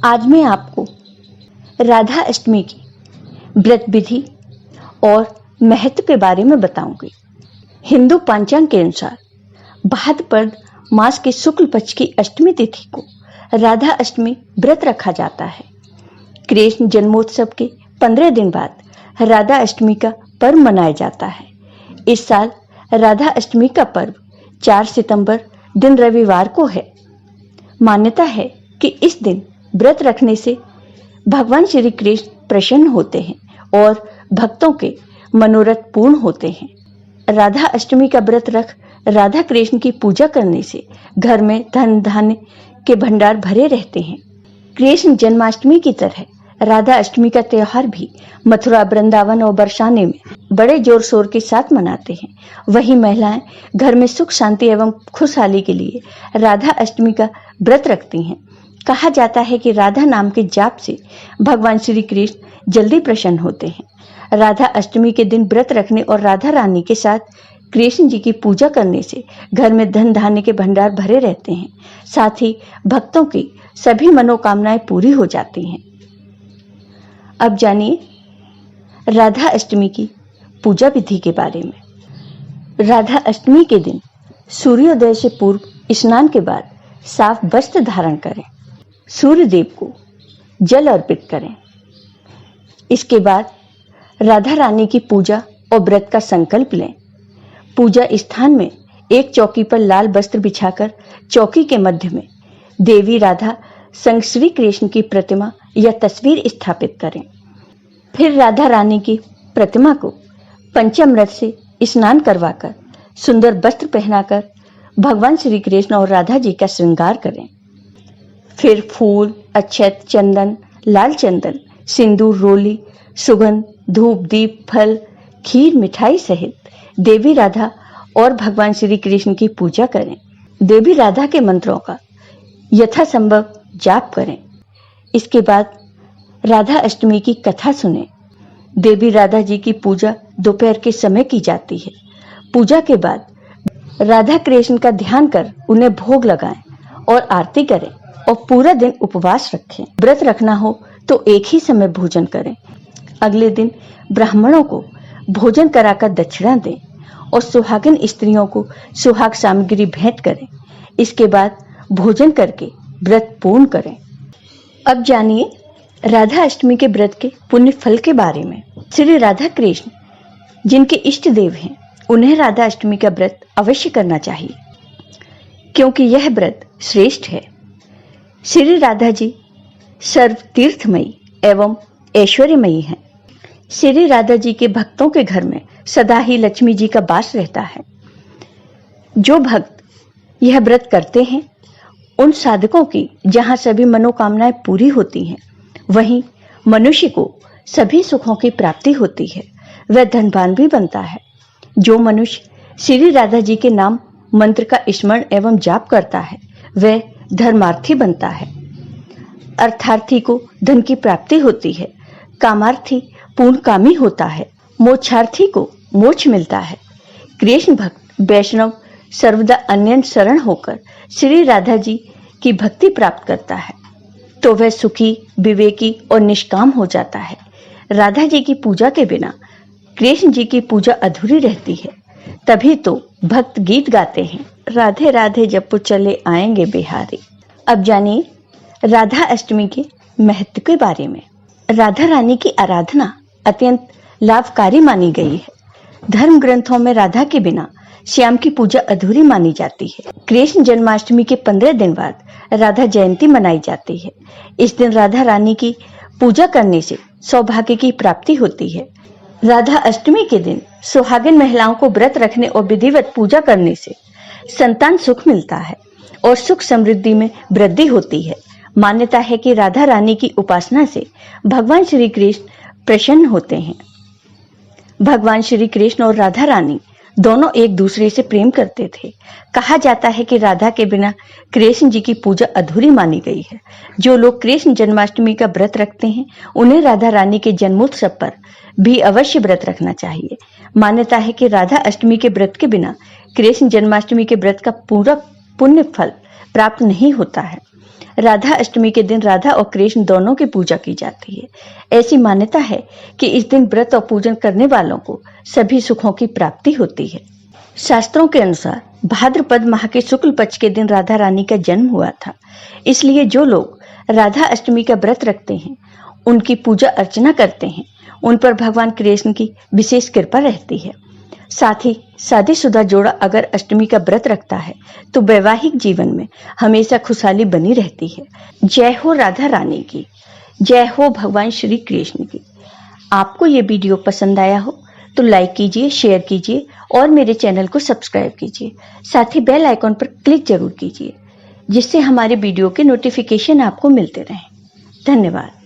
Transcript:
आज मैं आपको राधा अष्टमी की व्रत विधि और महत्व के बारे में बताऊंगी। हिंदू पंचांग के अनुसार भाद्रपद मास के शुक्ल पक्ष की अष्टमी तिथि को राधा अष्टमी व्रत रखा जाता है। कृष्ण जन्मोत्सव के 15 दिन बाद राधा अष्टमी का पर्व मनाया जाता है। इस साल राधा अष्टमी का पर्व 4 सितंबर दिन रविवार को है। मान्यता है कि इस दिन व्रत रखने से भगवान श्री कृष्ण प्रसन्न होते हैं और भक्तों के मनोरथ पूर्ण होते हैं। राधा अष्टमी का व्रत रख राधा कृष्ण की पूजा करने से घर में धन धान्य के भंडार भरे रहते हैं। कृष्ण जन्माष्टमी की तरह राधा अष्टमी का त्योहार भी मथुरा, वृंदावन और बरसाने में बड़े जोर शोर के साथ मनाते हैं। वहीं महिलाएं घर में सुख शांति एवं खुशहाली के लिए राधा अष्टमी का व्रत रखती हैं। कहा जाता है कि राधा नाम के जाप से भगवान श्री कृष्ण जल्दी प्रसन्न होते हैं। राधा अष्टमी के दिन व्रत रखने और राधा रानी के साथ कृष्ण जी की पूजा करने से घर में धन धान्य के भंडार भरे रहते हैं। साथ ही भक्तों की सभी मनोकामनाएं पूरी हो जाती हैं। अब जानिए राधा अष्टमी की पूजा विधि के बारे में। राधा अष्टमी के दिन सूर्योदय से पूर्व स्नान के बाद साफ वस्त्र धारण करें। सूर्य देव को जल अर्पित करें। इसके बाद राधा रानी की पूजा और व्रत का संकल्प लें। पूजा स्थान में एक चौकी पर लाल वस्त्र बिछाकर चौकी के मध्य में देवी राधा संग श्री कृष्ण की प्रतिमा या तस्वीर स्थापित करें। फिर राधा रानी की प्रतिमा को पंचामृत से स्नान करवाकर सुंदर वस्त्र पहनाकर भगवान श्री कृष्ण और राधा जी का श्रृंगार करें। फिर फूल, अक्षत, चंदन, लाल चंदन, सिंदूर, रोली, सुगंध, धूप, दीप, फल, खीर, मिठाई सहित देवी राधा और भगवान श्री कृष्ण की पूजा करें। देवी राधा के मंत्रों का यथासंभव जाप करें। इसके बाद राधा अष्टमी की कथा सुनें। देवी राधा जी की पूजा दोपहर के समय की जाती है। पूजा के बाद राधा कृष्ण का ध्यान कर उन्हें भोग लगाएं और आरती करें और पूरा दिन उपवास रखें। व्रत रखना हो तो एक ही समय भोजन करें। अगले दिन ब्राह्मणों को भोजन कराकर दक्षिणा दें और सुहागिन स्त्रियों को सुहाग सामग्री भेंट करें। इसके बाद भोजन करके व्रत पूर्ण करें। अब जानिए राधा अष्टमी के व्रत के पुण्य फल के बारे में। श्री राधा कृष्ण जिनके इष्ट देव हैं, उन्हें राधा अष्टमी का व्रत अवश्य करना चाहिए, क्योंकि यह व्रत श्रेष्ठ है। श्री राधा जी सर्व तीर्थमयी एवं ऐश्वर्यमयी हैं। श्री राधा जी के भक्तों के घर में सदा ही लक्ष्मी जी का वास रहता है। जो भक्त यह व्रत करते हैं, उन साधकों की जहां सभी मनोकामनाएं पूरी होती हैं, वहीं मनुष्य को सभी सुखों की प्राप्ति होती है। वह धनवान भी बनता है। जो मनुष्य श्री राधा जी के नाम मंत्र का स्मरण एवं जाप करता है, वह धर्मार्थी बनता है। अर्थार्थी को धन की प्राप्ति होती है। कामार्थी पूर्णकामी होता है। मोक्षार्थी को मोक्ष मिलता है। कृष्ण भक्त वैष्णव सर्वदा अन्य शरण होकर श्री राधा जी की भक्ति प्राप्त करता है, तो वह सुखी, विवेकी और निष्काम हो जाता है। राधा जी की पूजा के बिना कृष्ण जी की पूजा अधूरी रहती है। तभी तो भक्त गीत गाते हैं, राधे राधे जपो चले आएंगे बिहारी। अब जानिए राधा अष्टमी के महत्व के बारे में। राधा रानी की आराधना अत्यंत लाभकारी मानी गई है। धर्म ग्रंथों में राधा के बिना श्याम की पूजा अधूरी मानी जाती है। कृष्ण जन्माष्टमी के 15 दिन बाद राधा जयंती मनाई जाती है। इस दिन राधा रानी की पूजा करने से सौभाग्य की प्राप्ति होती है। राधा अष्टमी के दिन सुहागिन महिलाओं को व्रत रखने और विधिवत पूजा करने से संतान सुख मिलता है और सुख समृद्धि में वृद्धि होती है। मान्यता है कि राधा रानी की उपासना से भगवान श्री कृष्ण प्रसन्न होते हैं। भगवान श्री कृष्ण और राधा रानी दोनों एक दूसरे से प्रेम करते थे। कहा जाता है कि राधा के बिना कृष्ण जी की पूजा अधूरी मानी गई है। जो लोग कृष्ण जन्माष्टमी का व्रत रखते हैं, उन्हें राधा रानी के जन्मोत्सव पर भी अवश्य व्रत रखना चाहिए। मान्यता है कि राधा अष्टमी के व्रत के बिना कृष्ण जन्माष्टमी के व्रत का पूरा पुण्य फल प्राप्त नहीं होता है। राधा अष्टमी के दिन राधा और कृष्ण दोनों की पूजा की जाती है। ऐसी मान्यता है कि इस दिन व्रत और पूजन करने वालों को सभी सुखों की प्राप्ति होती है। शास्त्रों के अनुसार भाद्रपद माह के शुक्ल पक्ष के दिन राधा रानी का जन्म हुआ था। इसलिए जो लोग राधा अष्टमी का व्रत रखते हैं, उनकी पूजा अर्चना करते हैं, उन पर भगवान कृष्ण की विशेष कृपा रहती है। साथ ही शादीशुदा जोड़ा अगर अष्टमी का व्रत रखता है तो वैवाहिक जीवन में हमेशा खुशहाली बनी रहती है। जय हो राधा रानी की, जय हो भगवान श्री कृष्ण की। आपको ये वीडियो पसंद आया हो तो लाइक कीजिए, शेयर कीजिए और मेरे चैनल को सब्सक्राइब कीजिए। साथ ही बेल आइकॉन पर क्लिक जरूर कीजिए, जिससे हमारे वीडियो के नोटिफिकेशन आपको मिलते रहें। धन्यवाद।